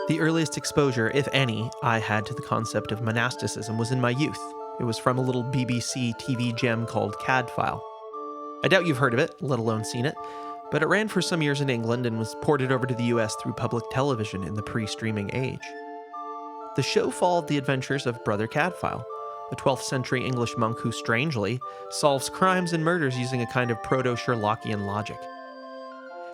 The earliest exposure, if any, I had to the concept of monasticism was in my youth. It was from a little BBC TV gem called Cadfile. I doubt you've heard of it, let alone seen it, but it ran for some years in England and was ported over to the US through public television in the pre-streaming age. The show followed the adventures of Brother Cadfile, a 12th century English monk who, strangely, solves crimes and murders using a kind of proto-Sherlockian logic.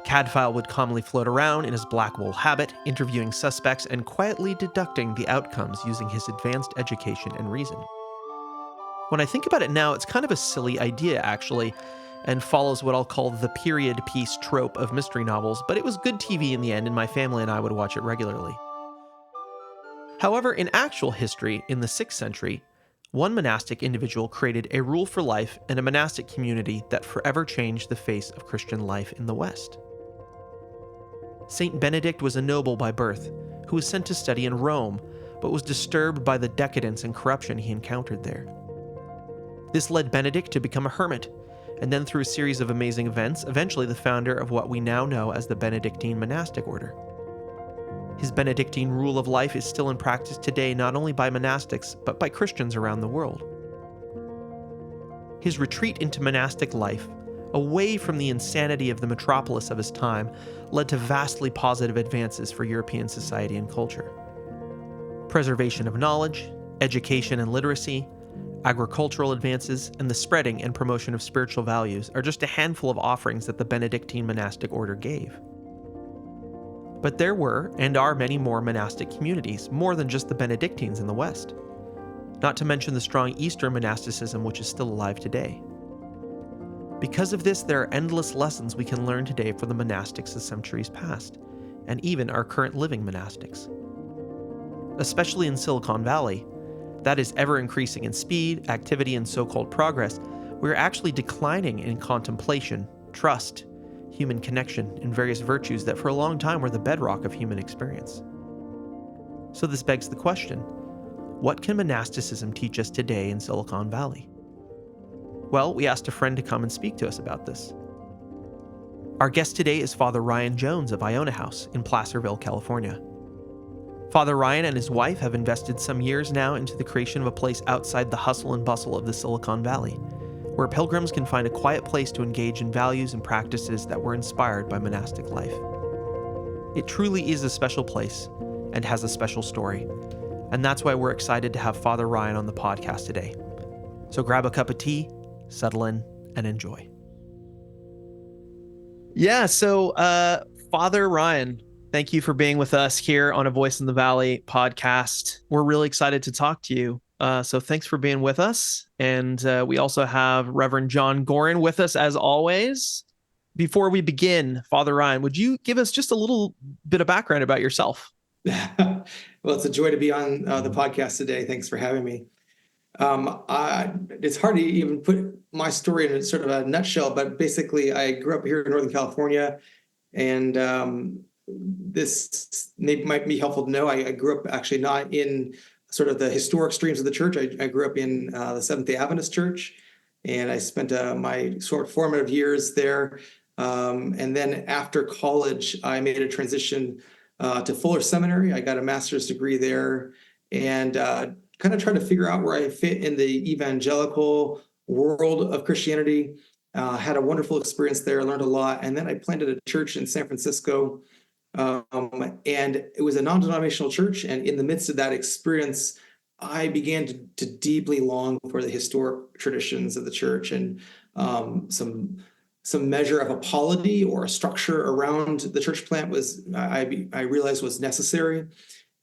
Cadfile would calmly float around in his black wool habit, interviewing suspects and quietly deducting the outcomes using his advanced education and reason. When I think about it now, it's kind of a silly idea, actually, and follows what I'll call the period piece trope of mystery novels, but it was good TV in the end, and my family and I would watch it regularly. However, in actual history, in the 6th century, one monastic individual created a rule for life and a monastic community that forever changed the face of Christian life in the West. Saint Benedict was a noble by birth, who was sent to study in Rome, but was disturbed by the decadence and corruption he encountered there. This led Benedict to become a hermit, and then through a series of amazing events, eventually the founder of what we now know as the Benedictine monastic order. His Benedictine rule of life is still in practice today not only by monastics, but by Christians around the world. His retreat into monastic life, away from the insanity of the metropolis of his time, led to vastly positive advances for European society and culture. Preservation of knowledge, education and literacy, agricultural advances, and the spreading and promotion of spiritual values are just a handful of offerings that the Benedictine monastic order gave. But there were and are many more monastic communities, more than just the Benedictines in the West. Not to mention the strong Eastern monasticism which is still alive today. Because of this, there are endless lessons we can learn today from the monastics of centuries past, and even our current living monastics. Especially in Silicon Valley, that is ever increasing in speed, activity, and so-called progress, we're actually declining in contemplation, trust, human connection, and various virtues that for a long time were the bedrock of human experience. So this begs the question, what can monasticism teach us today in Silicon Valley? Well, we asked a friend to come and speak to us about this. Our guest today is Father Ryan Jones of Iona House in Placerville, California. Father Ryan and his wife have invested some years now into the creation of a place outside the hustle and bustle of the Silicon Valley, where pilgrims can find a quiet place to engage in values and practices that were inspired by monastic life. It truly is a special place and has a special story, and that's why we're excited to have Father Ryan on the podcast today. So grab a cup of tea, settle in, and enjoy. Yeah, so Father Ryan, thank you for being with us here on A Voice in the Valley podcast. We're really excited to talk to you. So thanks for being with us. And we also have Reverend John Gorin with us as always. Before we begin, Father Ryan, would you give us just a little bit of background about yourself? Well, it's a joy to be on the podcast today. Thanks for having me. It's hard to even put my story in sort of a nutshell, but basically I grew up here in Northern California, and this might be helpful to know. I grew up actually not in sort of the historic streams of the church. I grew up in the Seventh-day Adventist Church, and I spent my sort of formative years there. And then after college, I made a transition to Fuller Seminary. I got a master's degree there, and kind of tried to figure out where I fit in the evangelical world of Christianity. Had a wonderful experience there, learned a lot, and then I planted a church in San Francisco. And it was a non-denominational church. And in the midst of that experience, I began to deeply long for the historic traditions of the church and some measure of a polity or a structure around the church plant was, I realized, was necessary.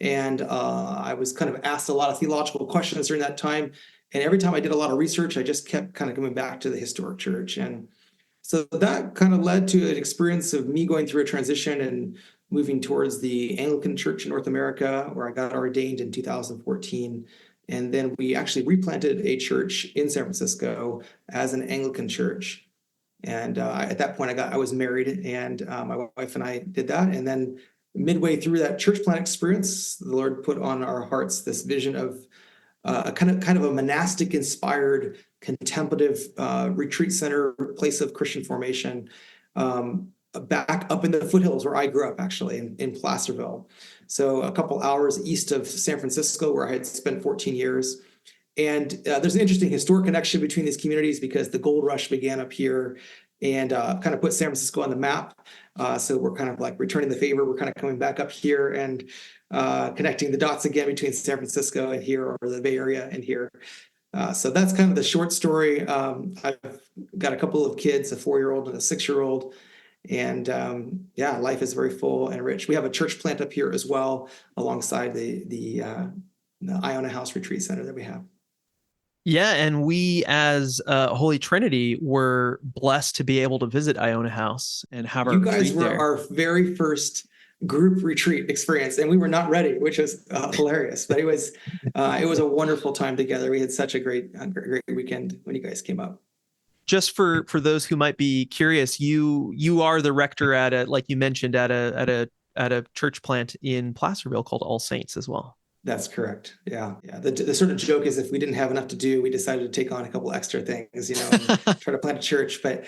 And I was kind of asked a lot of theological questions during that time. And every time I did a lot of research, I just kept kind of coming back to the historic church. And so that kind of led to an experience of me going through a transition and moving towards the Anglican Church in North America, where I got ordained in 2014. And then we actually replanted a church in San Francisco as an Anglican church. And at that point, I was married, and my wife and I did that. And then midway through that church plant experience, the Lord put on our hearts this vision of a kind of a monastic inspired contemplative retreat center, place of Christian formation, back up in the foothills where I grew up, actually, in Placerville. So a couple hours east of San Francisco, where I had spent 14 years. And there's an interesting historic connection between these communities because the gold rush began up here and kind of put San Francisco on the map. So we're kind of like returning the favor. We're kind of coming back up here and connecting the dots again between San Francisco and here, or the Bay Area and here. So that's kind of the short story. I've got a couple of kids, a 4-year-old and a 6-year-old. And yeah, life is very full and rich. We have a church plant up here as well, alongside the Iona House retreat center that we have. Yeah, and we as Holy Trinity were blessed to be able to visit Iona House and have our You guys retreat were there. our very first group retreat experience, and we were not ready, which was hilarious. But it was a wonderful time together. We had such a great weekend when you guys came up. Just for those who might be curious, you are the rector at a, like you mentioned, at a church plant in Placerville called All Saints as well. That's correct. Yeah. The sort of joke is, if we didn't have enough to do, we decided to take on a couple extra things, and try to plant a church. But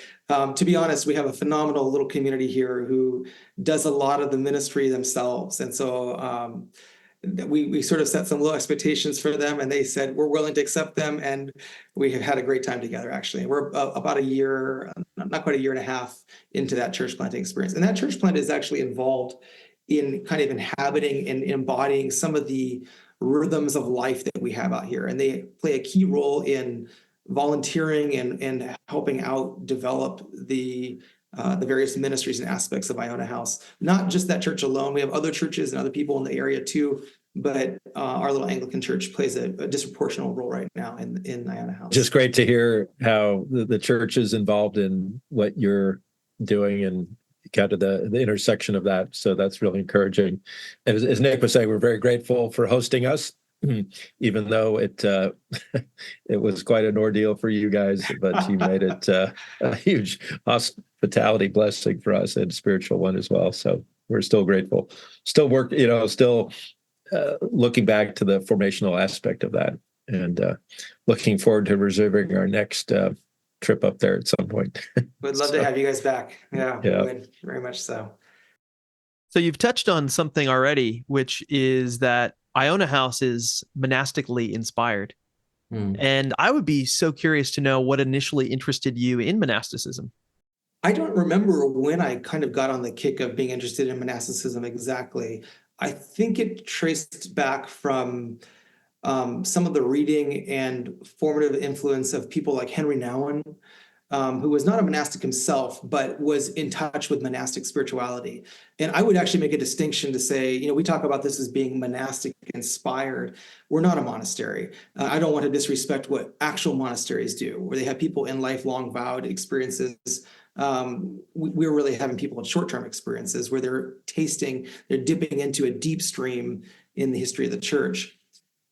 to be honest, we have a phenomenal little community here who does a lot of the ministry themselves. And so we sort of set some low expectations for them, and they said, we're willing to accept them. And we have had a great time together, actually. We're about a year, not quite a year and a half into that church planting experience. And that church plant is actually involved in kind of inhabiting and embodying some of the rhythms of life that we have out here. And they play a key role in volunteering and helping out develop the various ministries and aspects of Iona House. Not just that church alone. We have other churches and other people in the area too, but our little Anglican church plays a disproportionate role right now in Iona House. Just great to hear how the church is involved in what you're doing and kind of the intersection of that. So that's really encouraging. And as Nick was saying, we're very grateful for hosting us, even though it was quite an ordeal for you guys, but you made it a huge hospitality blessing for us, and spiritual one as well. So we're still grateful. Still looking back to the formational aspect of that, and looking forward to reserving our next trip up there at some point. We'd love to have you guys back. Yeah. We would, very much so. So you've touched on something already, which is that Iona House is monastically inspired. And I would be so curious to know what initially interested you in monasticism. I don't remember when I kind of got on the kick of being interested in monasticism exactly. I think it traced back from some of the reading and formative influence of people like Henry Nouwen, who was not a monastic himself, but was in touch with monastic spirituality. And I would actually make a distinction to say, we talk about this as being monastic inspired. We're not a monastery. I don't want to disrespect what actual monasteries do, where they have people in lifelong vowed experiences. We're really having people in short-term experiences where they're dipping into a deep stream in the history of the church.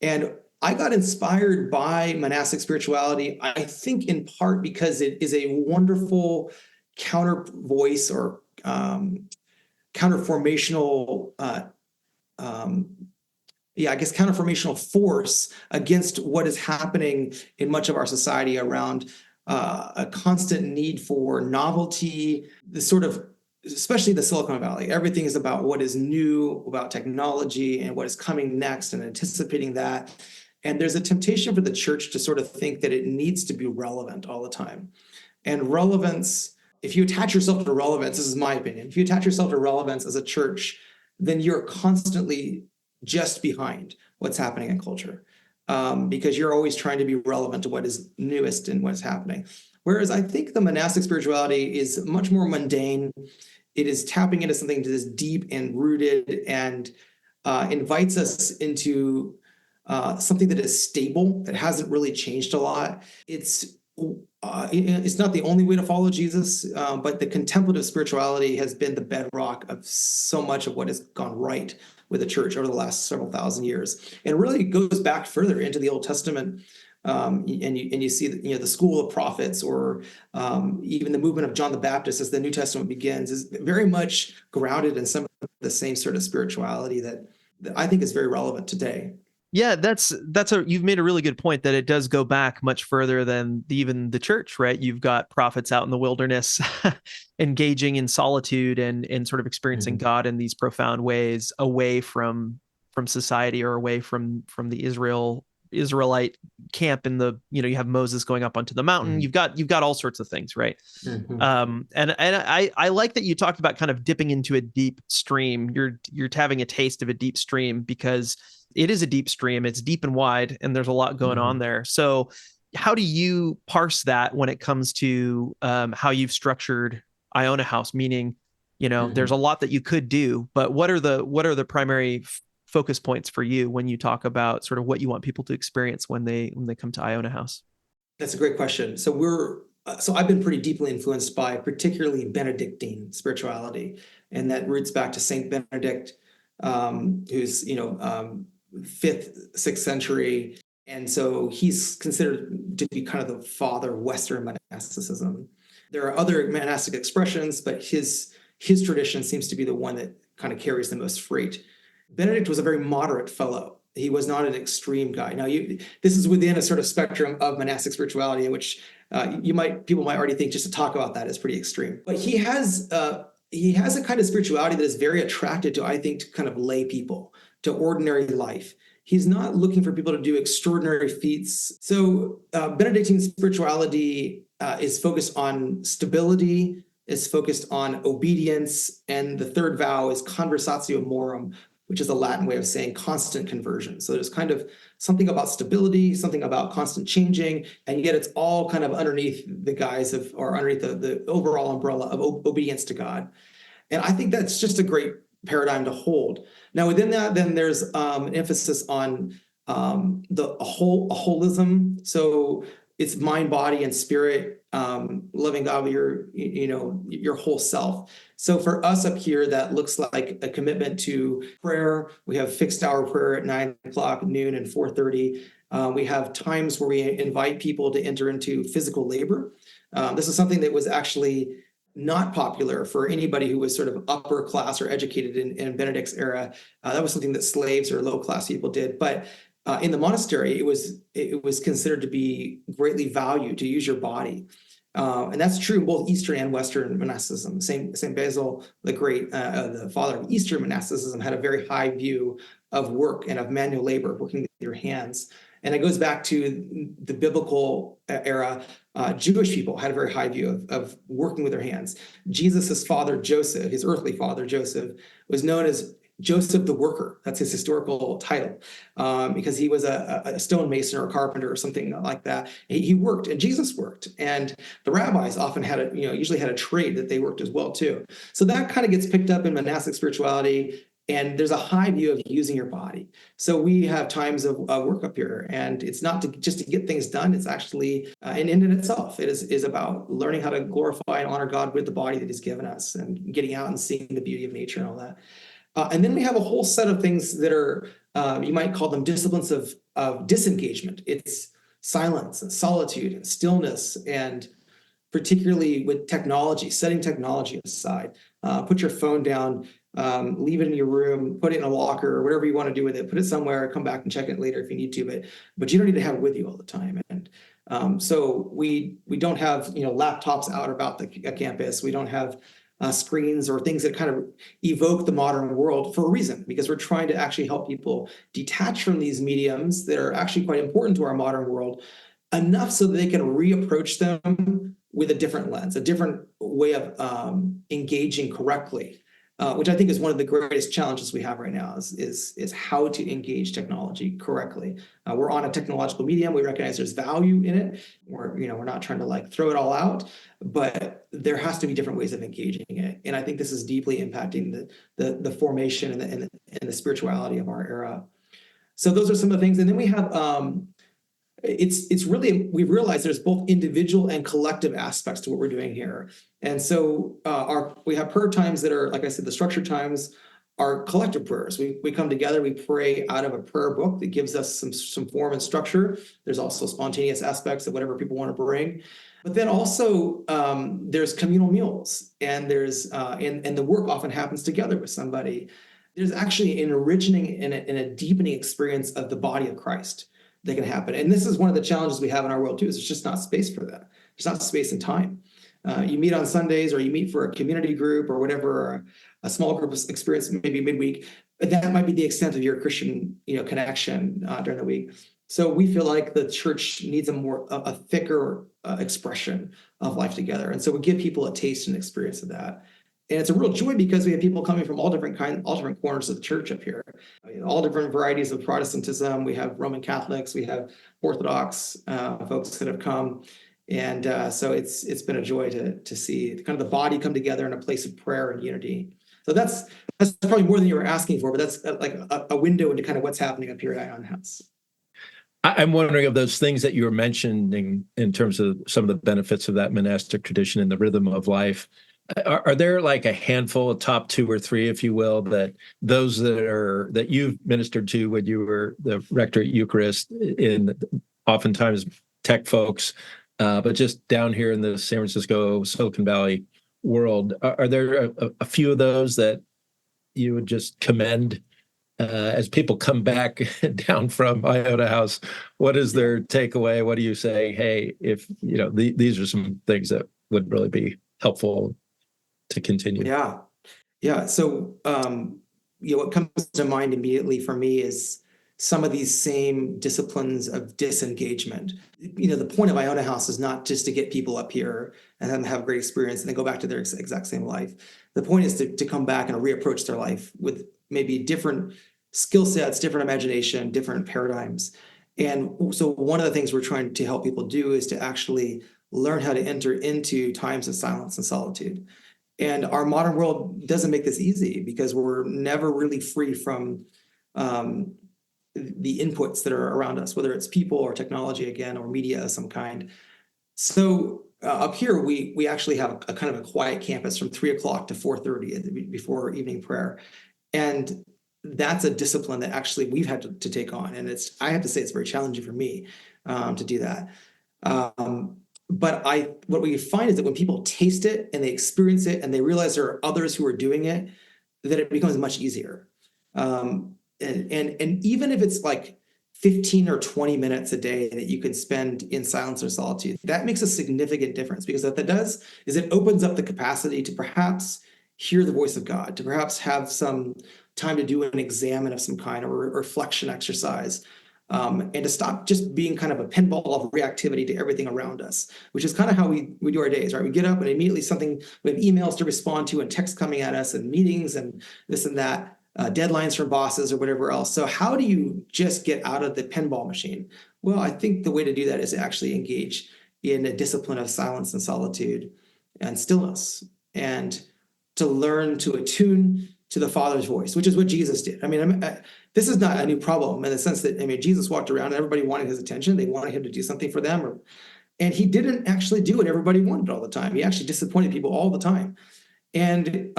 And I got inspired by monastic spirituality, I think in part because it is a wonderful counter voice or counterformational, counterformational force against what is happening in much of our society around a constant need for novelty, especially the Silicon Valley. Everything is about what is new, about technology and what is coming next, and anticipating that. And there's a temptation for the church to sort of think that it needs to be relevant all the time. And relevance, if you attach yourself to relevance, this is my opinion, if you attach yourself to relevance as a church, then you're constantly just behind what's happening in culture, because you're always trying to be relevant to what is newest and what's happening. Whereas I think the monastic spirituality is much more mundane. It is tapping into something that is deep and rooted, and invites us into something that is stable, that hasn't really changed a lot. It's not the only way to follow Jesus, but the contemplative spirituality has been the bedrock of so much of what has gone right with the church over the last several thousand years. And really goes back further into the Old Testament. And you see the school of prophets, or even the movement of John the Baptist as the New Testament begins, is very much grounded in some of the same sort of spirituality that I think is very relevant today. Yeah, you've made a really good point that it does go back much further than even the church, right? You've got prophets out in the wilderness engaging in solitude and sort of experiencing Mhm. God in these profound ways away from society or away from the Israelite camp in the, you have Moses going up onto the mountain. Mhm. You've got all sorts of things, right? Mhm. And I like that you talked about kind of dipping into a deep stream. You're having a taste of a deep stream because it is a deep stream. It's deep and wide, and there's a lot going on Mhm. there. So, how do you parse that when it comes to how you've structured Iona House? Meaning, there's a Mhm. lot that you could do, but what are the primary focus points for you when you talk about sort of what you want people to experience when they come to Iona House? That's a great question. So I've been pretty deeply influenced by particularly Benedictine spirituality, and that roots back to Saint Benedict, who's fifth, sixth century, and so he's considered to be kind of the father of Western monasticism. There are other monastic expressions, but his tradition seems to be the one that kind of carries the most freight. Benedict was a very moderate fellow. He was not an extreme guy. Now, this is within a sort of spectrum of monastic spirituality, in which people might already think just to talk about that is pretty extreme. But he has a kind of spirituality that is very attracted to, I think, to kind of lay people, to ordinary life. He's not looking for people to do extraordinary feats. So Benedictine spirituality is focused on stability, is focused on obedience, and the third vow is conversatio morum, which is a Latin way of saying constant conversion. So there's kind of something about stability, something about constant changing, and yet it's all kind of underneath the guise of, or underneath the overall umbrella of obedience to God. And I think that's just a great paradigm to hold. Now, within that, then there's an emphasis on a holism. So it's mind, body, and spirit, loving God with your whole self. So for us up here, that looks like a commitment to prayer. We have fixed hour prayer at 9 o'clock, noon, and 4:30. We have times where we invite people to enter into physical labor. This is something that was actually not popular for anybody who was sort of upper class or educated in Benedict's era. That was something that slaves or low class people did. But in the monastery, it was considered to be greatly valued to use your body. And that's true in both Eastern and Western monasticism. Saint Basil the Great, the father of Eastern monasticism, had a very high view of work and of manual labor, working with your hands. And it goes back to the biblical era. Jewish people had a very high view of working with their hands. Jesus' father, Joseph, his earthly father, Joseph, was known as Joseph the Worker. That's his historical title, because he was a stonemason or a carpenter or something like that. He worked, and Jesus worked. And the rabbis often usually had a trade that they worked as well, too. So that kind of gets picked up in monastic spirituality. And there's a high view of using your body. So we have times of work up here, and it's not just to get things done. It's actually an end in itself. It is about learning how to glorify and honor God with the body that He's given us, and getting out and seeing the beauty of nature and all that. And then we have a whole set of things that are, you might call them disciplines of disengagement. It's silence and solitude and stillness, and particularly with technology, setting technology aside. Put your phone down, leave it in your room, put it in a locker or whatever you want to do with it. Put it somewhere, come back and check it later if you need to, but you don't need to have it with you all the time. And so we don't have laptops out about the campus. We don't have screens or things that kind of evoke the modern world for a reason, because we're trying to actually help people detach from these mediums that are actually quite important to our modern world, enough so that they can reapproach them with a different lens, a different way of engaging correctly, which I think is one of the greatest challenges we have right now is how to engage technology correctly. We're on a technological medium. We recognize there's value in it. We're not trying to throw it all out, but there has to be different ways of engaging it. And I think this is deeply impacting the formation and the spirituality of our era. So those are some of the things. And then we have it's really, we've realized there's both individual and collective aspects to what we're doing here. And so we have prayer times that are, like I said, the structured times are collective prayers. We come together, we pray out of a prayer book that gives us some form and structure. There's also spontaneous aspects of whatever people want to bring. But then also there's communal meals, and there's and the work often happens together with somebody. there's actually an enriching and a deepening experience of the body of Christ that can happen. And this is one of the challenges we have in our world too, is there's just not space for that. There's not space and time. You meet on Sundays, or you meet for a community group or whatever, or a small group experience, maybe midweek, but that might be the extent of your Christian, connection during the week. So we feel like the church needs a thicker expression of life together. And so we give people a taste and experience of that. And it's a real joy because we have people coming from all different corners of the church up here. I mean, all different varieties of Protestantism. We have Roman Catholics, we have Orthodox folks that have come. And so it's been a joy to see kind of the body come together in a place of prayer and unity. So that's probably more than you were asking for, but that's like a window into kind of what's happening up here at Iona House. I'm wondering of those things that you were mentioning in terms of some of the benefits of that monastic tradition and the rhythm of life. Are there like a handful, a top 2 or 3, if you will, that those that you've ministered to when you were the rector at Eucharist, in oftentimes tech folks, but just down here in the San Francisco, Silicon Valley world, are there a few of those that you would just commend as people come back down from Iona House? What is their takeaway? What do you say? Hey, if these are some things that would really be helpful to continue. Yeah. So, what comes to mind immediately for me is some of these same disciplines of disengagement. The point of Iona House is not just to get people up here and then have a great experience and then go back to their exact same life. The point is to come back and reapproach their life with maybe different skill sets, different imagination, different paradigms. And so one of the things we're trying to help people do is to actually learn how to enter into times of silence and solitude. And our modern world doesn't make this easy because we're never really free from the inputs that are around us, whether it's people or technology again, or media of some kind. So up here, we actually have a kind of a quiet campus from 3:00 to 4:30 before evening prayer. And that's a discipline that actually we've had to take on. And I have to say, it's very challenging for me to do that. But what we find is that when people taste it and they experience it and they realize there are others who are doing it, that it becomes much easier. And even if it's like 15 or 20 minutes a day that you can spend in silence or solitude, that makes a significant difference, because what that does is it opens up the capacity to perhaps hear the voice of God, to perhaps have some time to do an examine of some kind, or a reflection exercise. And to stop just being kind of a pinball of reactivity to everything around us, which is kind of how we do our days, right? We get up and immediately we have emails to respond to and texts coming at us and meetings and this and that, deadlines from bosses or whatever else. So how do you just get out of the pinball machine? Well, I think the way to do that is to actually engage in a discipline of silence and solitude and stillness, and to learn to attune to the Father's voice, which is what Jesus did. This is not a new problem in the sense that, Jesus walked around and everybody wanted his attention. They wanted him to do something for them, and he didn't actually do what everybody wanted all the time. He actually disappointed people all the time. And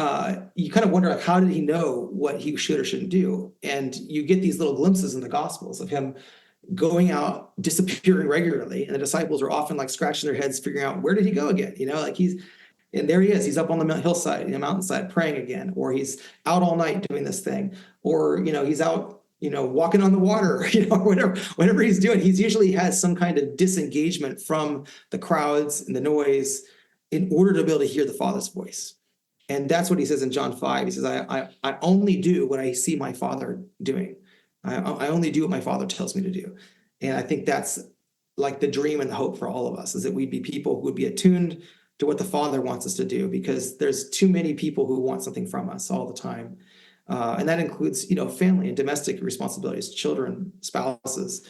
you kind of wonder, like, how did he know what he should or shouldn't do? And you get these little glimpses in the Gospels of him going out, disappearing regularly. And the disciples are often like scratching their heads, figuring out, where did he go again? And there he is. He's up on the hillside, mountainside praying again, or he's out all night doing this thing, or, he's out, walking on the water, or whatever he's doing. He usually has some kind of disengagement from the crowds and the noise in order to be able to hear the Father's voice. And that's what he says in John 5. He says, I only do what I see my Father doing. I only do what my Father tells me to do. And I think that's like the dream and the hope for all of us, is that we'd be people who would be attuned to what the Father wants us to do, because there's too many people who want something from us all the time. And that includes, family and domestic responsibilities, children, spouses,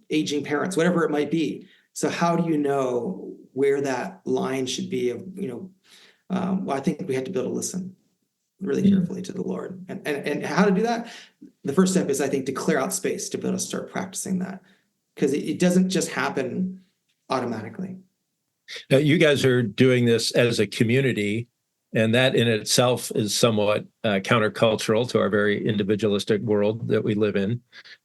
aging parents, whatever it might be. So how do you know where that line should be of, well, I think we have to be able to listen really carefully to the Lord. And how to do that? The first step is, I think, to clear out space to be able to start practicing that, because it doesn't just happen automatically. Now, you guys are doing this as a community, and that in itself is somewhat countercultural to our very individualistic world that we live in.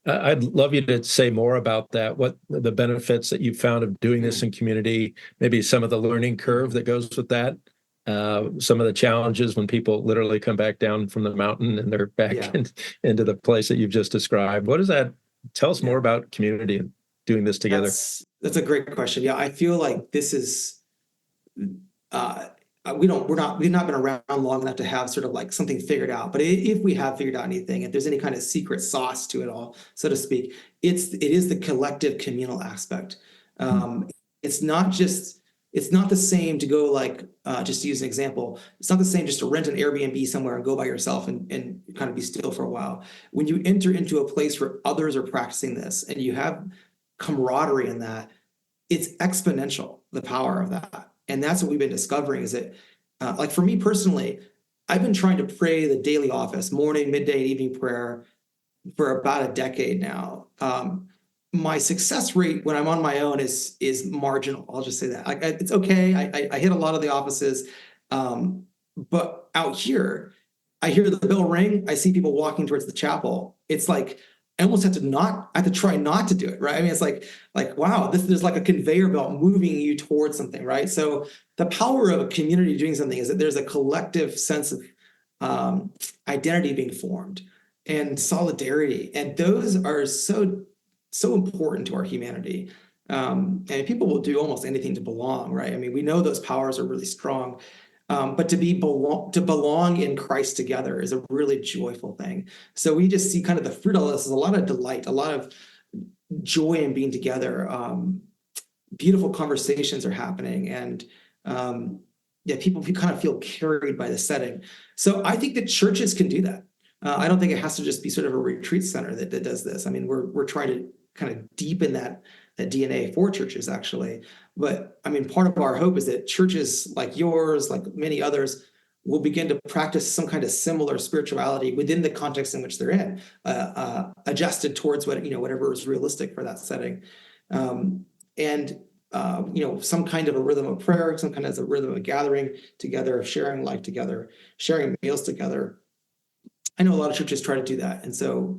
I'd love you to say more about that, what the benefits that you found of doing this in community, maybe some of the learning curve that goes with that. some of the challenges when people literally come back down from the mountain and they're back Yeah. into the place that you've just described. What does that tell us more Yeah. about community and doing this together? That's a great question. Yeah, I feel like this is uh, we've not been around long enough to have sort of like something figured out. But if we have figured out anything, if there's any kind of secret sauce to it all, so to speak, it is the collective communal aspect. It's not just it's not the same to go like just to use an example. It's not the same just to rent an Airbnb somewhere and go by yourself and kind of be still for a while. When you enter into a place where others are practicing this and you have camaraderie in that, it's exponential, the power of that. And that's what we've been discovering is that, like for me personally, I've been trying to pray the daily office, morning, midday, evening prayer for about a decade now. My success rate when I'm on my own is marginal. I'll just say that. It's okay. I hit a lot of the offices, but out here, I hear the bell ring. I see people walking towards the chapel. It's like I almost have to try not to do it, right? I mean, it's like wow, there's like a conveyor belt moving you towards something, right? So the power of a community doing something is that there's a collective sense of identity being formed and solidarity, and those are so important to our humanity. And people will do almost anything to belong, right? I mean, we know those powers are really strong. But to belong in Christ together is a really joyful thing. So we just see kind of the fruit of this is a lot of delight, a lot of joy in being together. Beautiful conversations are happening, and yeah, people kind of feel carried by the setting. So I think that churches can do that. I don't think it has to just be sort of a retreat center that does this. I mean, we're trying to kind of deepen that DNA for churches, actually. But I mean, part of our hope is that churches like yours, like many others, will begin to practice some kind of similar spirituality within the context in which they're in, adjusted towards whatever is realistic for that setting, and some kind of a rhythm of prayer, some kind of a rhythm of gathering together, of sharing life together, sharing meals together. I know a lot of churches try to do that, and so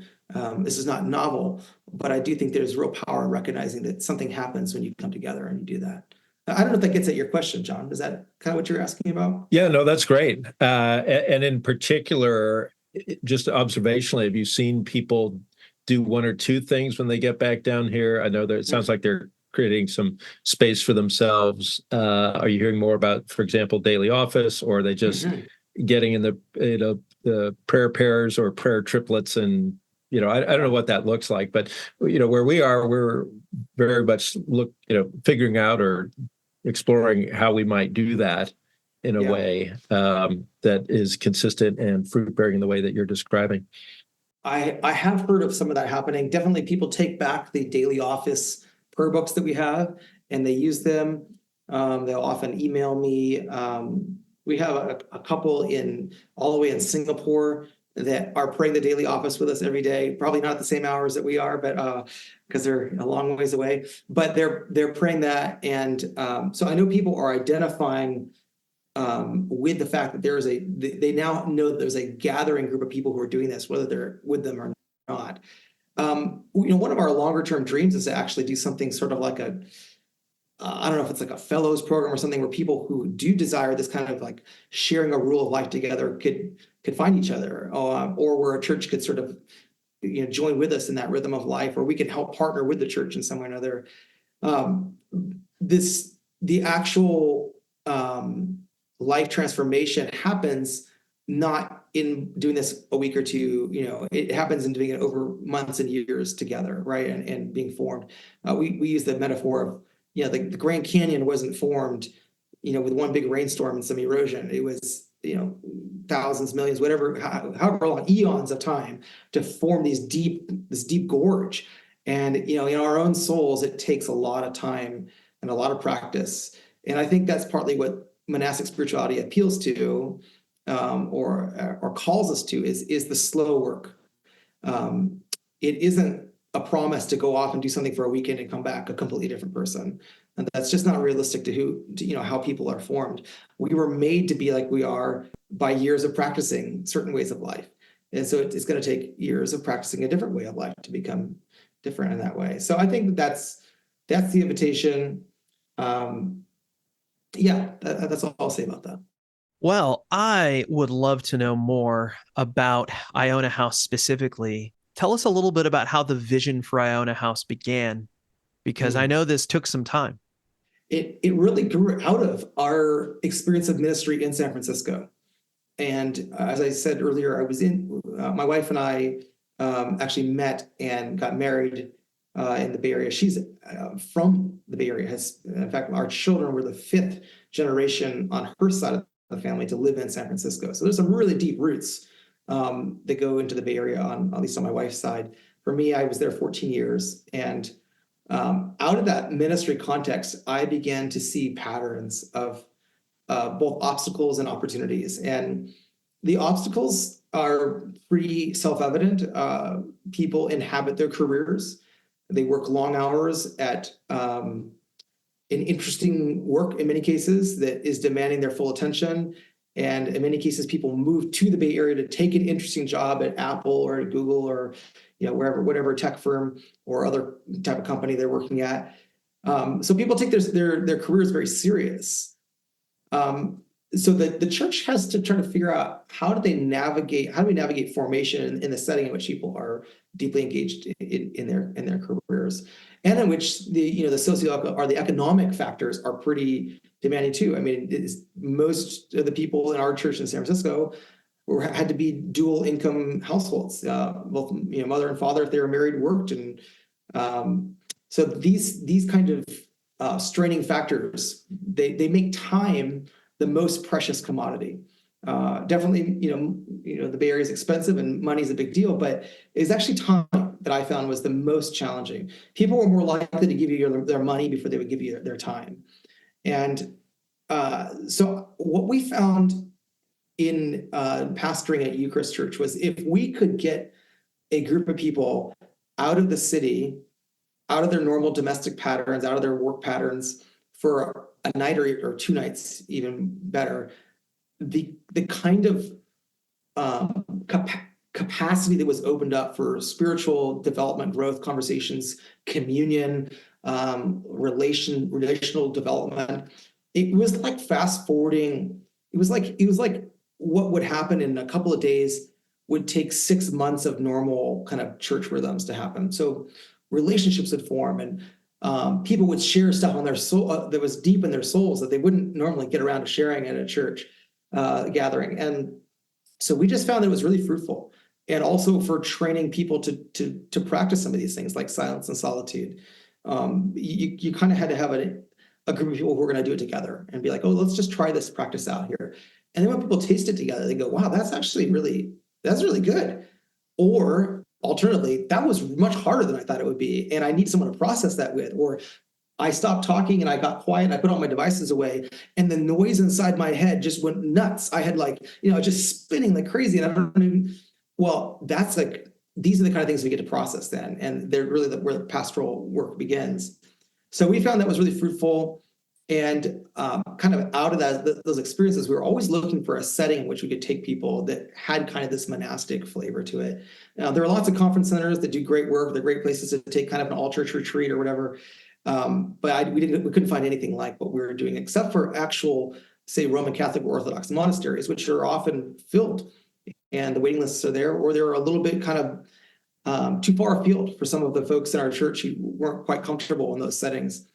this is not novel, but I do think there's real power in recognizing that something happens when you come together and you do that. I don't know if that gets at your question, John. Is that kind of what you're asking about? Yeah, no, that's great. And in particular, just observationally, have you seen people do one or two things when they get back down here? I know that it sounds like they're creating some space for themselves. Are you hearing more about, for example, daily office, or are they just getting in the prayer pairs or prayer triplets? And I don't know what that looks like, but where we are, we're very much figuring out or exploring how we might do that in a way that is consistent and fruit bearing in the way that you're describing. I have heard of some of that happening. Definitely, people take back the daily office prayer books that we have and they use them. They'll often email me. We have a couple all the way in Singapore that are praying the daily office with us every day. Probably not at the same hours that we are, but because they're a long ways away. But they're praying that, and so I know people are identifying with the fact that they now know that there's a gathering group of people who are doing this, whether they're with them or not. One of our longer term dreams is to actually do something sort of like I don't know if it's like a fellows program or something where people who do desire this kind of like sharing a rule of life together could find each other, or where a church could sort of join with us in that rhythm of life, or we can help partner with the church in some way or another. The actual life transformation happens not in doing this a week or two, it happens in doing it over months and years together, right? And being formed. We use the metaphor of, the Grand Canyon wasn't formed, with one big rainstorm and some erosion. It was, thousands, millions, whatever, however long, eons of time to form this deep gorge. And, in our own souls, it takes a lot of time and a lot of practice. And I think that's partly what monastic spirituality appeals to, or calls us to, is the slow work. It isn't a promise to go off and do something for a weekend and come back a completely different person. And that's just not realistic to how people are formed. We were made to be like we are by years of practicing certain ways of life. And so it's going to take years of practicing a different way of life to become different in that way. So I think that's the invitation. That's all I'll say about that. Well, I would love to know more about Iona House specifically. Tell us a little bit about how the vision for Iona House began, because I Mm. know this took some time. It really grew out of our experience of ministry in San Francisco. And as I said earlier, my wife and I actually met and got married in the Bay Area. She's from the Bay Area. In fact, our children were the fifth generation on her side of the family to live in San Francisco. So there's some really deep roots that go into the Bay Area, at least on my wife's side. For me, I was there 14 years. And out of that ministry context, I began to see patterns of both obstacles and opportunities. And the obstacles are pretty self-evident. People inhabit their careers. They work long hours at an interesting work in many cases that is demanding their full attention. And in many cases, people move to the Bay Area to take an interesting job at Apple or at Google or whatever tech firm or other type of company they're working at. So people take their careers very serious. So the church has to try to figure out how do we navigate formation in the setting in which people are deeply engaged in their careers, and in which the socio or the economic factors are pretty demanding too. I mean, most of the people in our church in San Francisco had to be dual income households. Both mother and father, if they were married, worked, and so these kind of straining factors they make time the most precious commodity. Definitely, the Bay Area is expensive and money is a big deal, but it's actually time that I found was the most challenging. People were more likely to give you their money before they would give you their time. And so what we found in pastoring at Eucharist Church was if we could get a group of people out of the city, out of their normal domestic patterns, out of their work patterns for a night or 2 nights, even better, the kind of capacity that was opened up for spiritual development, growth, conversations, communion, relational development, it was like fast forwarding. It was like what would happen in a couple of days would take 6 months of normal kind of church rhythms to happen. So relationships would form, and people would share stuff on their soul that was deep in their souls that they wouldn't normally get around to sharing at a church gathering. And so we just found that it was really fruitful, and also for training people to practice some of these things like silence and solitude. You kind of had to have a group of people who were going to do it together and be like, oh, let's just try this practice out here. And then when people taste it together, they go, wow, that's really good. Or alternatively, that was much harder than I thought it would be, and I need someone to process that with. Or I stopped talking and I got quiet and I put all my devices away, and the noise inside my head just went nuts. I had just spinning like crazy, and I don't even, well, that's like, these are the kind of things we get to process then, and they're really where the pastoral work begins. So we found that was really fruitful. And kind of out of those experiences, we were always looking for a setting in which we could take people that had kind of this monastic flavor to it. Now, there are lots of conference centers that do great work. They're great places to take kind of an all-church retreat or whatever. But we couldn't find anything like what we were doing, except for actual, say, Roman Catholic or Orthodox monasteries, which are often filled, and the waiting lists are there, or they're a little bit kind of too far afield for some of the folks in our church who weren't quite comfortable in those settings.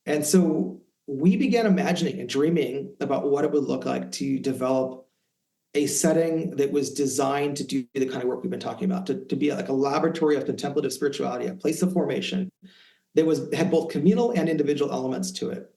And so we began imagining and dreaming about what it would look like to develop a setting that was designed to do the kind of work we've been talking about, to be like a laboratory of contemplative spirituality, a place of formation that had both communal and individual elements to it.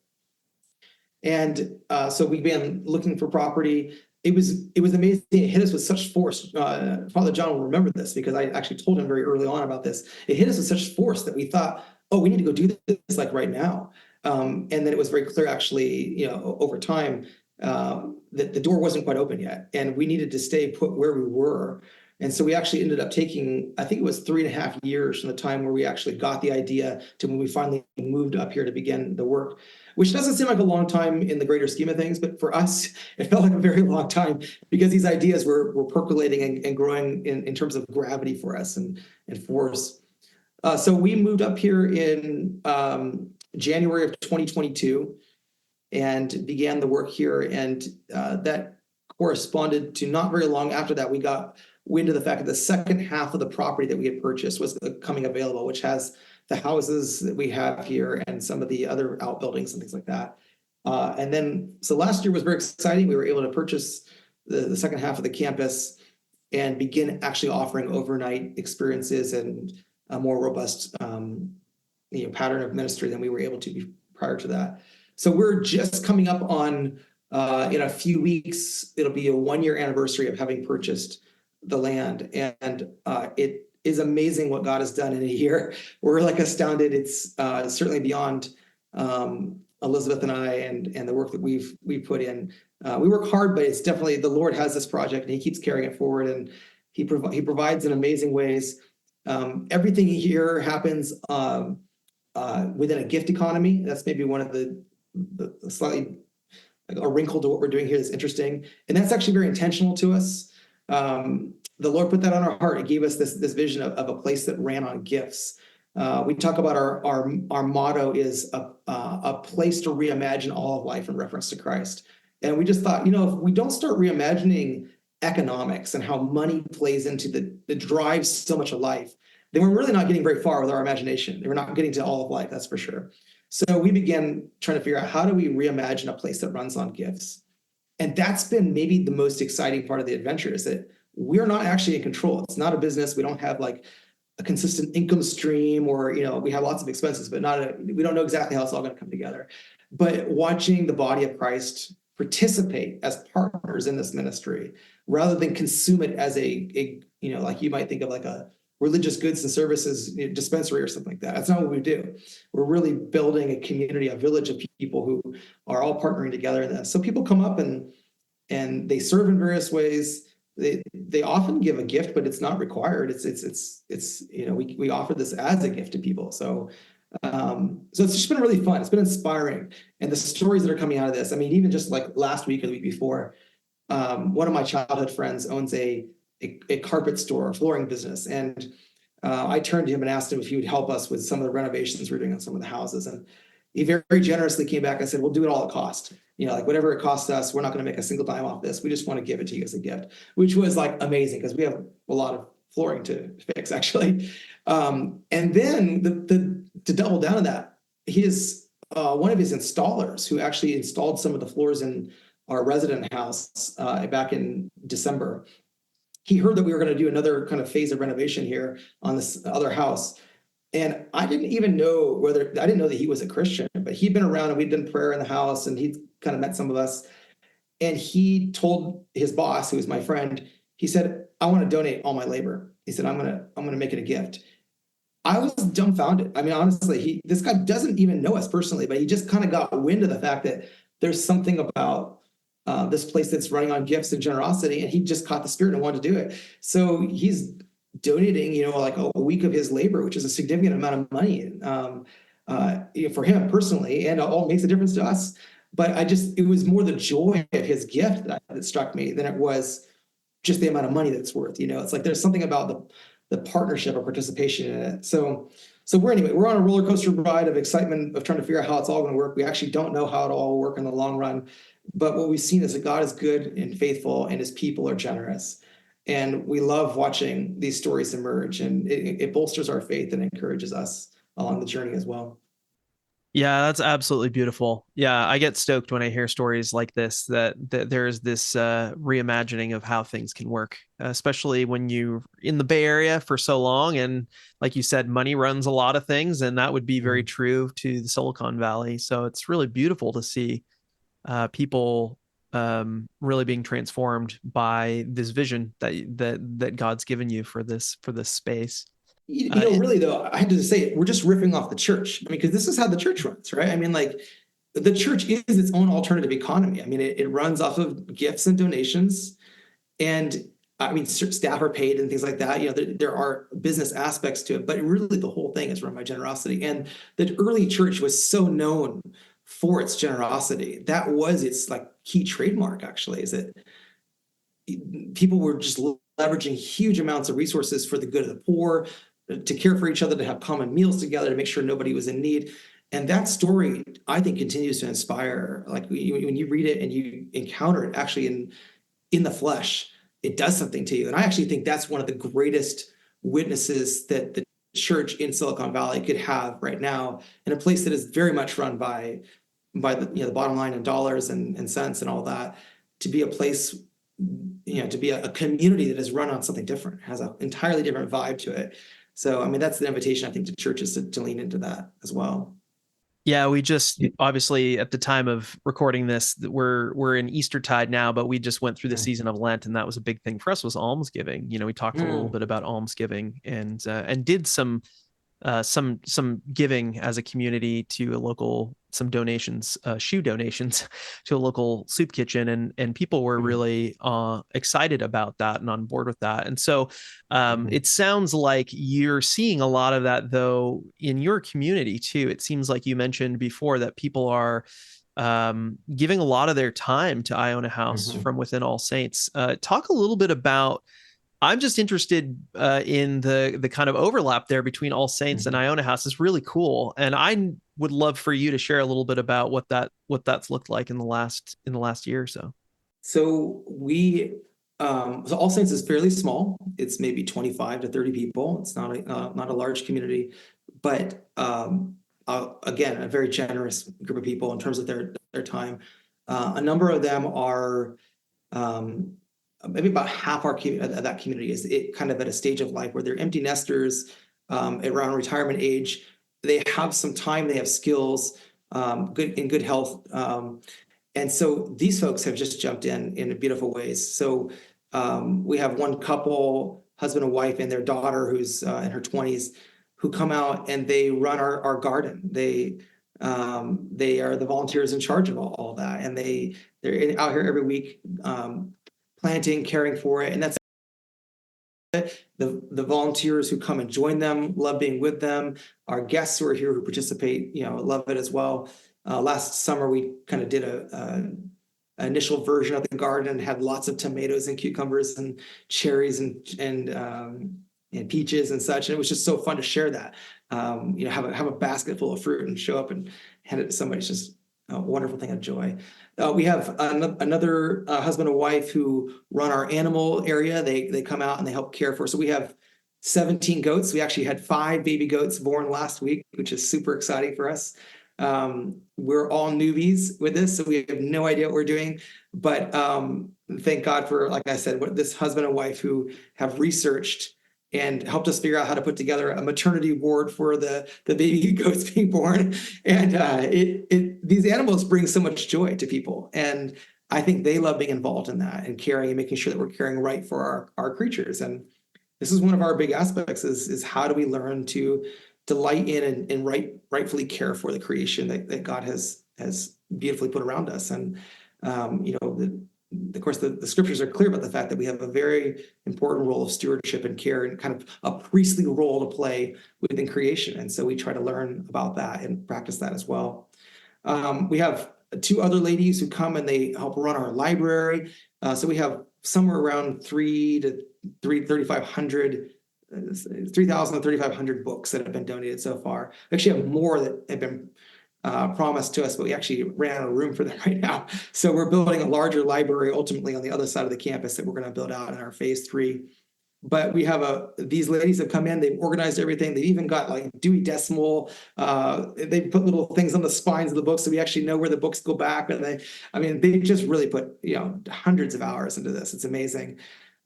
And so we began looking for property. It was amazing. It hit us with such force. Father John will remember this because I actually told him very early on about this. It hit us with such force that we thought, oh, we need to go do this like right now. And then it was very clear, actually, over time, that the door wasn't quite open yet, and we needed to stay put where we were. And so we actually ended up taking, I think it was 3.5 years from the time where we actually got the idea to when we finally moved up here to begin the work, which doesn't seem like a long time in the greater scheme of things, but for us, it felt like a very long time because these ideas were percolating and growing in terms of gravity for us and force. So we moved up here in January of 2022 and began the work here. And that corresponded to not very long after that, we got wind of the fact that the second half of the property that we had purchased was coming available, which has the houses that we have here and some of the other outbuildings and things like that. And then, so last year was very exciting. We were able to purchase the second half of the campus and begin actually offering overnight experiences and a more robust pattern of ministry than we were able to be prior to that. So we're just coming up on, in a few weeks, it'll be a 1-year anniversary of having purchased the land. And it is amazing what God has done in a year. We're like astounded. It's certainly beyond Elizabeth and I and the work that we've put in. We work hard, but it's definitely, the Lord has this project and he keeps carrying it forward, and he provides in amazing ways. Everything here happens within a gift economy. That's maybe one of the slightly a wrinkle to what we're doing here that's interesting. And that's actually very intentional to us. The Lord put that on our heart. He gave us this vision of a place that ran on gifts. We talk about our motto is a place to reimagine all of life in reference to Christ. And we just thought, if we don't start reimagining economics and how money plays into the drives so much of life, then we're really not getting very far with our imagination. We're not getting to all of life, that's for sure. So we began trying to figure out, how do we reimagine a place that runs on gifts? And that's been maybe the most exciting part of the adventure, is that we're not actually in control. It's not a business. We don't have like a consistent income stream, or, we have lots of expenses, but we don't know exactly how it's all going to come together. But watching the body of Christ participate as partners in this ministry, rather than consume it as a like you might think of like a religious goods and services dispensary or something like that. That's not what we do. We're really building a community, a village of people who are all partnering together in this. So people come up and they serve in various ways. They often give a gift, but it's not required. We offer this as a gift to people. So it's just been really fun. It's been inspiring. And the stories that are coming out of this, I mean, even just like last week or the week before, one of my childhood friends owns a carpet store, a flooring business. And I turned to him and asked him if he would help us with some of the renovations we're doing on some of the houses. And he very generously came back and said, we'll do it all at cost. Like whatever it costs us, we're not going to make a single dime off this. We just want to give it to you as a gift, which was like amazing, because we have a lot of flooring to fix, actually. And then to double down on that, he is one of his installers who actually installed some of the floors in our resident house back in December. He heard that we were going to do another kind of phase of renovation here on this other house. And I didn't know that he was a Christian, but he'd been around and we'd done prayer in the house, and he'd kind of met some of us. And he told his boss, who was my friend, he said, I want to donate all my labor. He said, I'm going to make it a gift. I was dumbfounded. I mean, honestly, this guy doesn't even know us personally, but he just kind of got wind of the fact that there's something about this place that's running on gifts and generosity, and he just caught the spirit and wanted to do it. So he's donating, like a week of his labor, which is a significant amount of money for him personally, and it all makes a difference to us. But it was more the joy of his gift that struck me than it was just the amount of money that's worth. It's like there's something about the partnership or participation in it. So we're on a roller coaster ride of excitement of trying to figure out how it's all going to work. We actually don't know how it'll all work in the long run. But what we've seen is that God is good and faithful, and his people are generous. And we love watching these stories emerge, and it bolsters our faith and encourages us along the journey as well. Yeah, that's absolutely beautiful. Yeah, I get stoked when I hear stories like this, that there's this reimagining of how things can work, especially when you're in the Bay Area for so long. And like you said, money runs a lot of things, and that would be very true to the Silicon Valley. So it's really beautiful to see people really being transformed by this vision that God's given you for this space. Really though, I had to say, we're just riffing off the church. I mean, because this is how the church runs, right? I mean, like the church is its own alternative economy. I mean, it runs off of gifts and donations, and I mean, staff are paid and things like that. There are business aspects to it, but really the whole thing is run by generosity. And the early church was so known for its generosity. That was its like key trademark, actually, is that people were just leveraging huge amounts of resources for the good of the poor, to care for each other, to have common meals together, to make sure nobody was in need. And that story, I think, continues to inspire. Like when you read it and you encounter it actually in the flesh, it does something to you. And I actually think that's one of the greatest witnesses that the church in Silicon Valley could have right now, in a place that is very much run by the bottom line and dollars and cents and all that, to be a place, to be a community that is run on something different, has an entirely different vibe to it. So, I mean, that's the invitation, I think, to churches to lean into that as well. Yeah, we just obviously at the time of recording this, we're in Eastertide now, but we just went through the season of Lent, and that was a big thing for us, was almsgiving. We talked a little bit about almsgiving and did some giving as a community to some donations, shoe donations to a local soup kitchen, and people were really excited about that and on board with that. And so it sounds like you're seeing a lot of that though in your community too. It seems like you mentioned before that people are giving a lot of their time to Iona House from within All Saints. Talk a little bit about, I'm just interested in the kind of overlap there between All Saints and Iona House. Is really cool, and I would love for you to share a little bit about what that's looked like in the last year or so. So so All Saints is fairly small. It's maybe 25 to 30 people. It's not a large community, but again, a very generous group of people in terms of their time. A number of them are. Maybe about half of that community is kind of at a stage of life where they're empty nesters around retirement age. They have some time, they have skills, good health. And so these folks have just jumped in beautiful ways. So we have one couple, husband and wife, and their daughter who's in her 20s, who come out and they run our garden. They are the volunteers in charge of all that. And they're out here every week, planting, caring for it. And that's the volunteers who come and join them, love being with them. Our guests who are here who participate, love it as well. Last summer, we kind of did an initial version of the garden and had lots of tomatoes and cucumbers and cherries and peaches and such. And it was just so fun to share that. Have a basket full of fruit and show up and hand it to somebody. It's just a wonderful thing of joy. We have another husband and wife who run our animal area. They come out and they help care for. So we have 17 goats. We actually had 5 baby goats born last week, which is super exciting for us. We're all newbies with this, so we have no idea what we're doing. But thank God for, like I said, this husband and wife who have researched and helped us figure out how to put together a maternity ward for the baby goats being born. And these animals bring so much joy to people. And I think they love being involved in that and caring and making sure that we're caring right for our creatures. And this is one of our big aspects is how do we learn to delight in and rightfully care for the creation that God has beautifully put around us. And, of course, the scriptures are clear about the fact that we have a very important role of stewardship and care and kind of a priestly role to play within creation. And so we try to learn about that and practice that as well. We have 2 other ladies who come and they help run our library. So we have somewhere around 3,000 to 3,500 books that have been donated so far. We actually have more that have been promised to us, but we actually ran out of room for them right now. So we're building a larger library ultimately on the other side of the campus that we're going to build out in our phase 3. But we have these ladies have come in, they've organized everything. They've even got like Dewey Decimal. They put little things on the spines of the books so we actually know where the books go back. And they just really put hundreds of hours into this. It's amazing.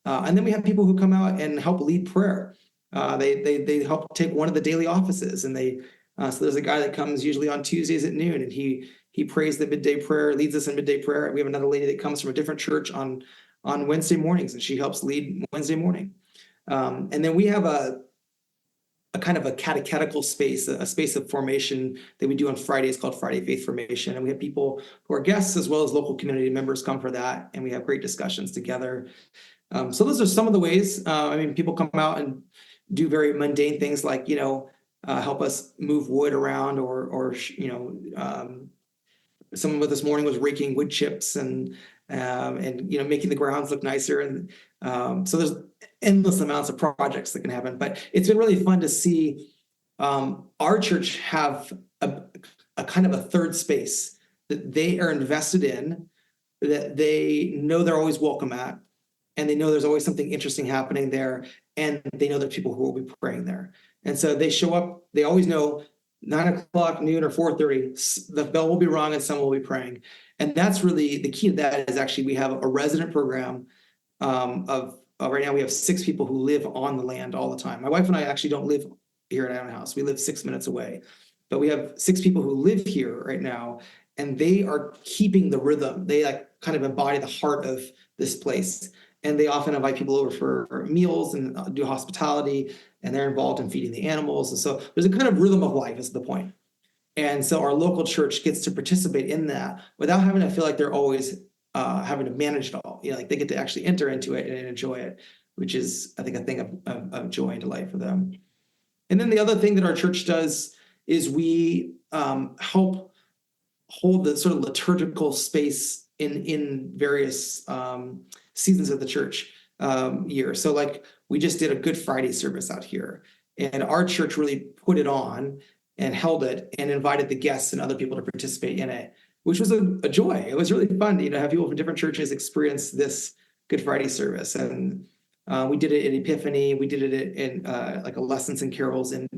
And then we have people who come out and help lead prayer. They help take one of the daily offices, and so there's a guy that comes usually on Tuesdays at noon, and he prays the midday prayer, leads us in midday prayer. We have another lady that comes from a different church on Wednesday mornings, and she helps lead Wednesday morning. And then we have a kind of a catechetical space, a space of formation that we do on Fridays called Friday Faith Formation. And we have people who are guests as well as local community members come for that, and we have great discussions together. So those are some of the ways. People come out and do very mundane things like, help us move wood around, or someone with this morning was raking wood chips and making the grounds look nicer. And so there's endless amounts of projects that can happen. But it's been really fun to see our church have a kind of a third space that they are invested in, that they know they're always welcome at, and they know there's always something interesting happening there, and they know there's people who will be praying there. And so they show up, they always know 9 o'clock, noon, or 4:30, the bell will be rung and someone will be praying. And that's really the key to that. Is actually we have a resident program of right now we have 6 people who live on the land all the time. My wife and I actually don't live here at Iona House. We live 6 minutes away, but we have 6 people who live here right now, and they are keeping the rhythm. They like kind of embody the heart of this place. And they often invite people over for meals and do hospitality, and they're involved in feeding the animals. And so there's a kind of rhythm of life is the point. And so our local church gets to participate in that without having to feel like they're always having to manage it all. You know, like they get to actually enter into it and enjoy it, which is, I think, a thing of joy and delight for them. And then the other thing that our church does is we help hold the sort of liturgical space in various seasons of the church year. So like we just did a Good Friday service out here, and our church really put it on and held it and invited the guests and other people to participate in it, which was a joy. It was really fun to have people from different churches experience this Good Friday service. And we did it at Epiphany. We did it in like a Lessons and Carols in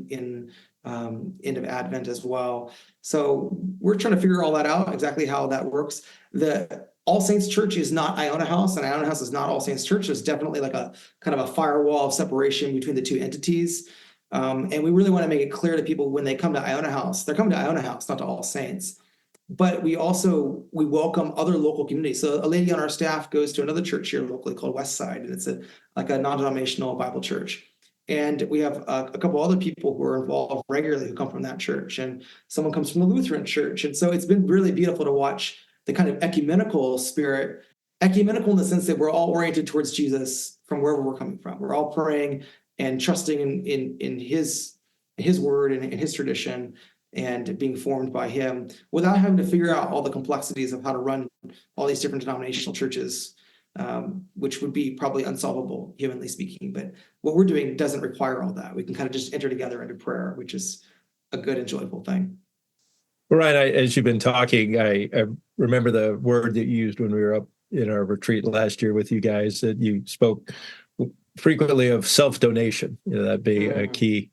end of Advent as well. So we're trying to figure all that out, exactly how that works. The All Saints Church is not Iona House, and Iona House is not All Saints Church. There's definitely like a kind of a firewall of separation between the two entities. And we really want to make it clear to people when they come to Iona House, they're coming to Iona House, not to All Saints. But we welcome other local communities. So a lady on our staff goes to another church here locally called Westside, and it's like a non-denominational Bible church. And we have a couple other people who are involved regularly who come from that church, and someone comes from the Lutheran church. And so it's been really beautiful to watch the kind of ecumenical spirit, ecumenical in the sense that we're all oriented towards Jesus from wherever we're coming from. We're all praying and trusting in his word and in his tradition, and being formed by him without having to figure out all the complexities of how to run all these different denominational churches, which would be probably unsolvable, humanly speaking. But what we're doing doesn't require all that. We can kind of just enter together into prayer, which is a good and joyful thing. Right. As you've been talking, I remember the word that you used when we were up in our retreat last year with you guys, that you spoke frequently of self-donation. That'd be a key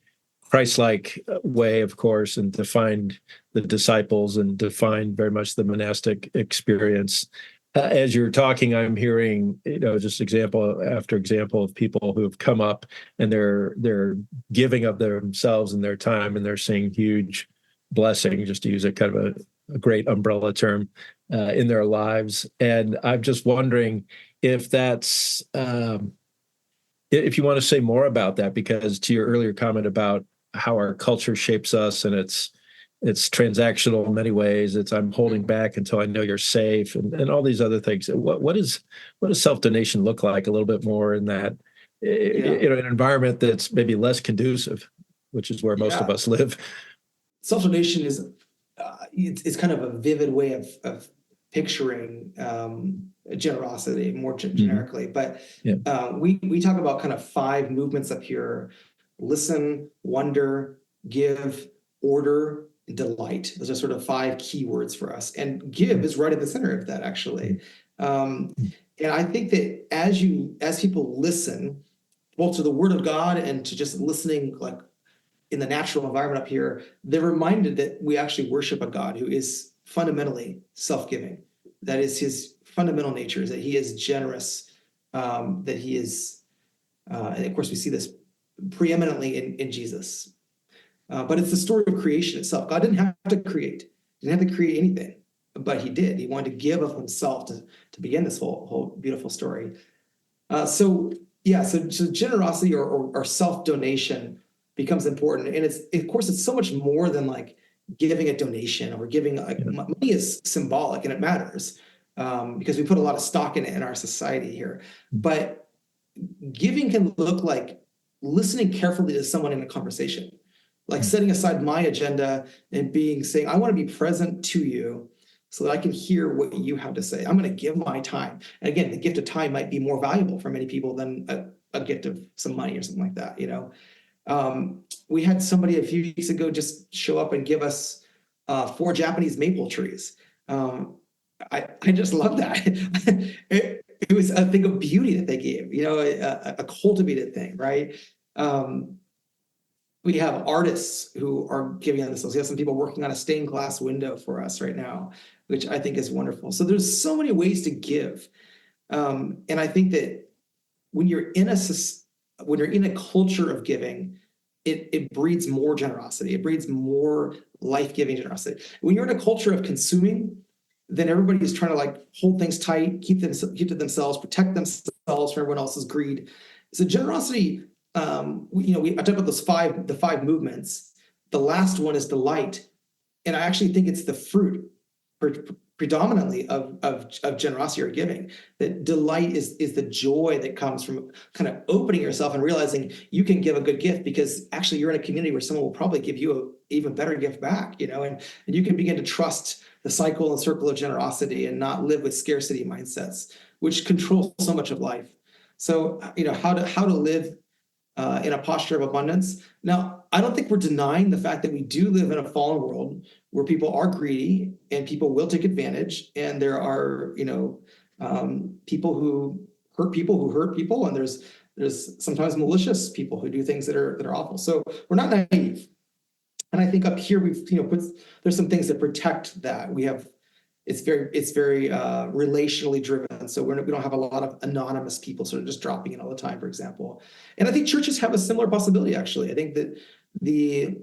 Christ-like way, of course, and to find the disciples and to find very much the monastic experience. As you're talking, I'm hearing, just example after example of people who have come up and they're giving of themselves and their time, and they're seeing huge blessing, just to use a kind of a great umbrella term, in their lives. And I'm just wondering if that's if you want to say more about that, because to your earlier comment about how our culture shapes us, and it's transactional in many ways. It's I'm holding back until I know you're safe, and all these other things. What does self-donation look like a little bit more in that, an environment that's maybe less conducive, which is where most of us live? Self-donation is it's kind of a vivid way of picturing generosity more generically. But we talk about kind of 5 movements up here: listen, wonder, give, order, and delight. Those are sort of 5 key words for us. And give is right at the center of that, actually. And I think that as people listen, both to the Word of God and to just listening, like in the natural environment up here, they're reminded that we actually worship a God who is fundamentally self-giving. That is his fundamental nature, is that he is generous, that he is, and of course we see this preeminently in Jesus. But it's the story of creation itself. God didn't have to create. He didn't have to create anything, but he did. He wanted to give of himself to begin this whole beautiful story. So generosity or self-donation becomes important. And of course, it's so much more than like giving a donation or giving, money is symbolic and it matters because we put a lot of stock in it in our society here. But giving can look like listening carefully to someone in a conversation, like setting aside my agenda and saying, I want to be present to you so that I can hear what you have to say. I'm going to give my time. And again, the gift of time might be more valuable for many people than a gift of some money or something like that. We had somebody a few weeks ago just show up and give us 4 Japanese maple trees. I just love that. It was a thing of beauty that they gave, a cultivated thing, right? We have artists who are giving us this. We have some people working on a stained glass window for us right now, which I think is wonderful. So there's so many ways to give. And I think that when you're in a culture of giving, it breeds more generosity. It breeds more life-giving generosity. When you're in a culture of consuming, then everybody's trying to like hold things tight, keep to themselves, protect themselves from everyone else's greed. So generosity, I talked about the five movements. The last one is delight, and I actually think it's the fruit predominantly of generosity or giving. That delight is the joy that comes from kind of opening yourself and realizing you can give a good gift because actually you're in a community where someone will probably give you an even better gift back, and you can begin to trust the cycle and circle of generosity and not live with scarcity mindsets, which control so much of life. So, how to live in a posture of abundance. Now, I don't think we're denying the fact that we do live in a fallen world where people are greedy and people will take advantage, and there are, people who hurt people, and there's sometimes malicious people who do things that are awful. So we're not naive. And I think up here we've there's some things that protect that. It's very relationally driven. So we don't have a lot of anonymous people sort of just dropping in all the time, for example. And I think churches have a similar possibility, actually. I think that the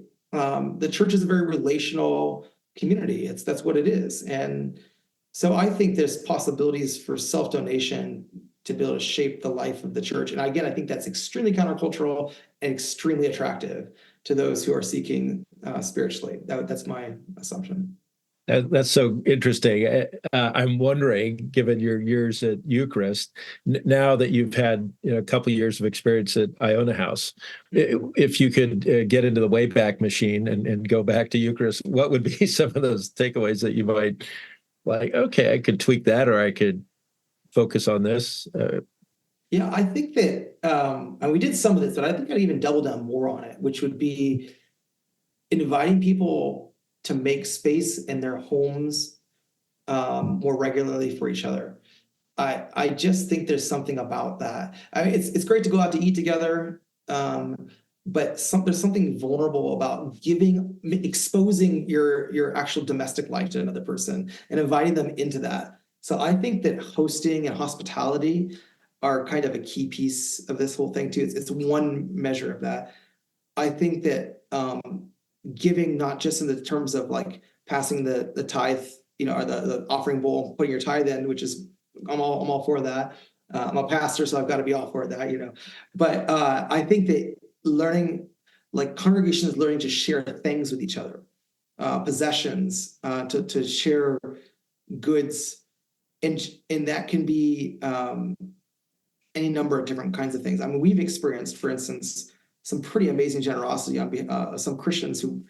church is a very relational community. That's what it is. And so I think there's possibilities for self-donation to be able to shape the life of the church. And again, I think that's extremely countercultural and extremely attractive to those who are seeking spiritually. That's my assumption. That's so interesting. I'm wondering, given your years at Eucharist, now that you've had a couple of years of experience at Iona House, if you could get into the Wayback Machine and go back to Eucharist, what would be some of those takeaways that you might like, okay, I could tweak that, or I could focus on this? Yeah, I think that, and we did some of this, but I think I'd even double down more on it, which would be inviting people to make space in their homes more regularly for each other. I just think there's something about that. I mean, it's great to go out to eat together, but there's something vulnerable about exposing your actual domestic life to another person and inviting them into that. So I think that hosting and hospitality are kind of a key piece of this whole thing too. It's one measure of that. I think that giving, not just in the terms of like passing the tithe, or the offering bowl, putting your tithe in, which is I'm all for that. I'm a pastor, so I've got to be all for that, But I think that learning, like congregations, learning to share things with each other, possessions, to share goods, and that can be any number of different kinds of things. I mean, we've experienced, for instance, some pretty amazing generosity on some Christians who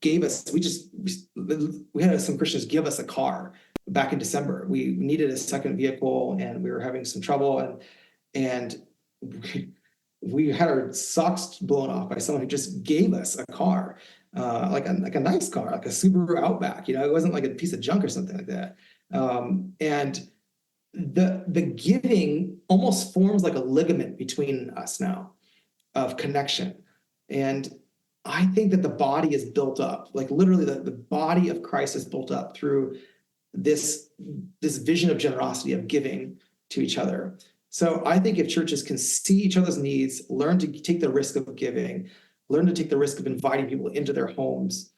gave us. We had some Christians give us a car back in December. We needed a second vehicle, and we were having some trouble, and we had our socks blown off by someone who just gave us a car, like a nice car, like a Subaru Outback. It wasn't like a piece of junk or something like that. And the giving almost forms like a ligament between us now of connection. And I think that the body is built up, like literally the body of Christ is built up through this vision of generosity, of giving to each other. So I think if churches can see each other's needs, learn to take the risk of giving, learn to take the risk of inviting people into their homes,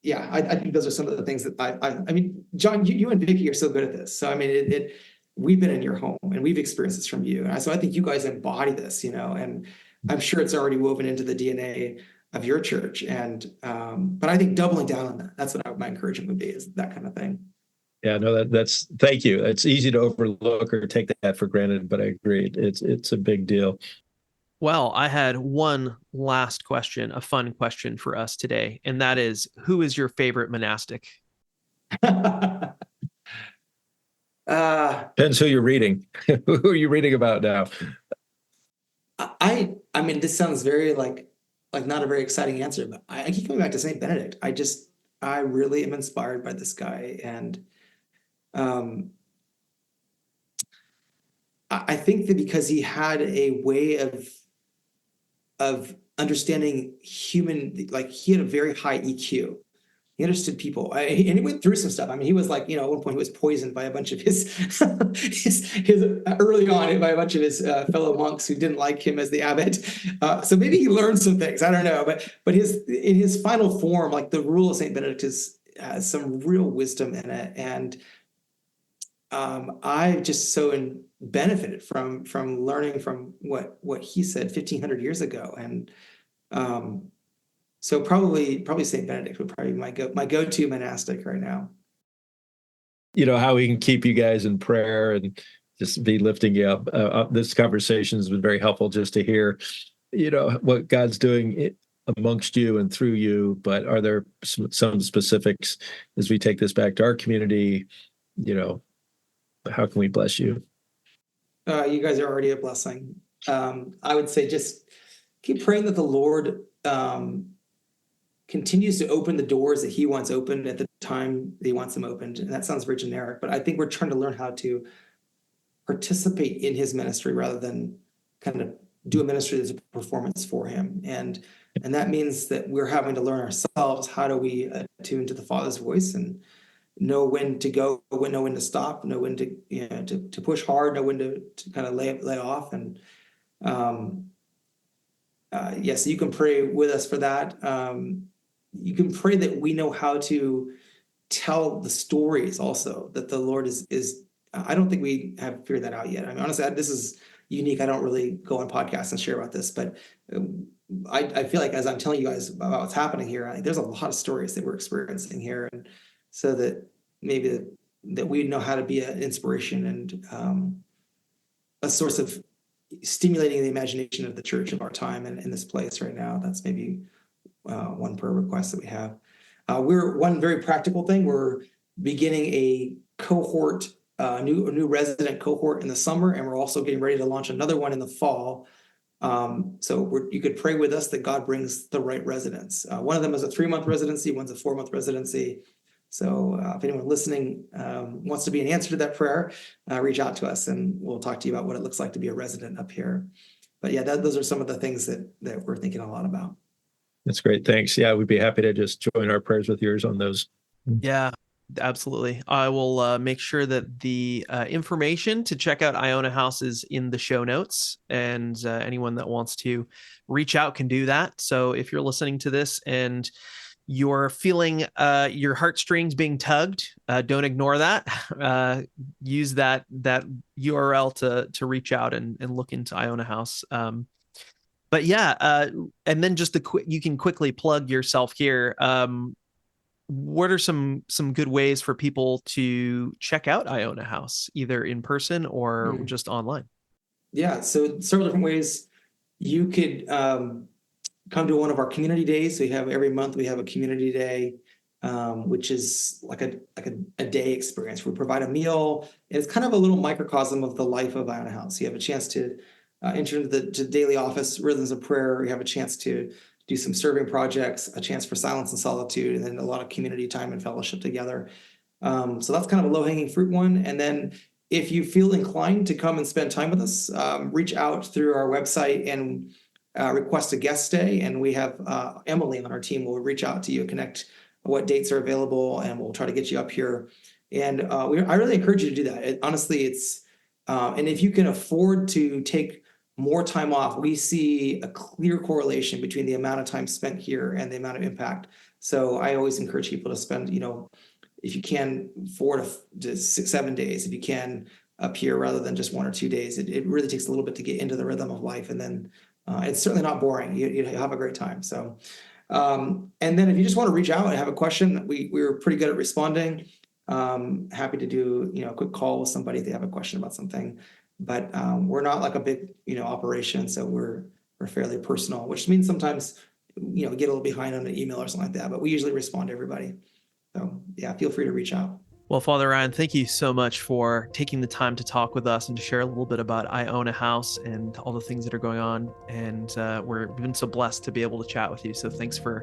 yeah, I think those are some of the things that I mean, John, you and Vicky are so good at this. So I mean, we've been in your home and we've experienced this from you. And so I think you guys embody this, and I'm sure it's already woven into the DNA of your church. And but I think doubling down on that, that's what my encouragement would be, is that kind of thing. Yeah, no, that's thank you. It's easy to overlook or take that for granted, but I agree. It's a big deal. Well, I had one last question, a fun question for us today, and that is, who is your favorite monastic? Depends who you're reading. Who are you reading about now? I mean, this sounds very like not a very exciting answer, but I keep coming back to Saint Benedict. I just I really am inspired by this guy. And I think that because he had a way of understanding human, like he had a very high EQ. He understood people, and he went through some stuff. I mean, he was like, at one point he was poisoned by a bunch of his early on by a bunch of his fellow monks who didn't like him as the abbot. So maybe he learned some things. I don't know, but in his final form, like the Rule of Saint Benedict has some real wisdom in it, and I just so benefited from learning from what he said 1,500 years ago, and so probably Saint Benedict would probably be my go-to monastic right now. How we can keep you guys in prayer and just be lifting you up. This conversation has been very helpful just to hear, what God's doing amongst you and through you. But are there some specifics as we take this back to our community? How can we bless you? You guys are already a blessing. I would say just keep praying that the Lord continues to open the doors that he wants opened at the time that he wants them opened. And that sounds very generic, but I think we're trying to learn how to participate in his ministry rather than kind of do a ministry that's a performance for him. And that means that we're having to learn ourselves, how do we attune to the Father's voice and know when to go, know when to stop, know when to push hard, know when to kind of lay off. And yes, you can pray with us for that. You can pray that we know how to tell the stories also, that the Lord is I don't think we have figured that out yet. I mean, honestly, this is unique. I don't really go on podcasts and share about this, but I feel like as I'm telling you guys about what's happening here, there's a lot of stories that we're experiencing here. And so that maybe that we know how to be an inspiration and a source of stimulating the imagination of the church of our time and in this place right now. That's maybe one prayer request that we have. We're one very practical thing. We're beginning a cohort, a new resident cohort in the summer, and we're also getting ready to launch another one in the fall. So you could pray with us that God brings the right residents. One of them is a 3-month residency, one's a 4-month residency. So if anyone listening wants to be an answer to that prayer, reach out to us and we'll talk to you about what it looks like to be a resident up here. But yeah, those are some of the things that we're thinking a lot about. That's great. Thanks. Yeah, we'd be happy to just join our prayers with yours on those. Yeah, absolutely. I will make sure that the information to check out Iona House is in the show notes, and anyone that wants to reach out can do that. So if you're listening to this and you're feeling your heartstrings being tugged, don't ignore that. Use that URL to reach out and look into Iona House. But yeah, and then just you can quickly plug yourself here. What are some good ways for people to check out Iona House, either in person or just online? Yeah, so several different ways. You could come to one of our community days. So every month we have a community day, which is like a day experience. We provide a meal, and it's kind of a little microcosm of the life of Iona House. You have a chance to enter into the daily office rhythms of prayer. You have a chance to do some serving projects, a chance for silence and solitude, and then a lot of community time and fellowship together. So that's kind of a low-hanging fruit one. And then if you feel inclined to come and spend time with us, reach out through our website and request a guest stay. And we have Emily on our team will reach out to you, connect what dates are available, and we'll try to get you up here. And I really encourage you to do that. Honestly, it's and if you can afford to take more time off, we see a clear correlation between the amount of time spent here and the amount of impact. So I always encourage people to spend, if you can, 4 to 7 days, if you can, up here rather than just 1 or 2 days. It really takes a little bit to get into the rhythm of life, and then it's certainly not boring. You have a great time. So, and then if you just want to reach out and have a question, we're pretty good at responding. Happy to do a quick call with somebody if they have a question about something. But we're not like a big operation, so we're fairly personal, which means sometimes get a little behind on an email or something like that. But we usually respond to everybody. So yeah, feel free to reach out. Well, Father Ryan, thank you so much for taking the time to talk with us and to share a little bit about Iona House and all the things that are going on. And we've been so blessed to be able to chat with you. So thanks for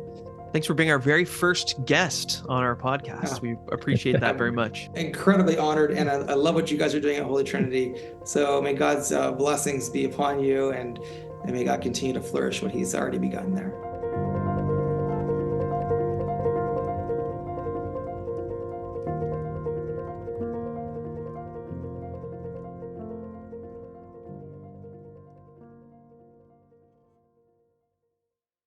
Thanks for being our very first guest on our podcast. We appreciate that very much. Incredibly honored, and I love what you guys are doing at Holy Trinity. So may God's blessings be upon you, and may God continue to flourish what He's already begun there.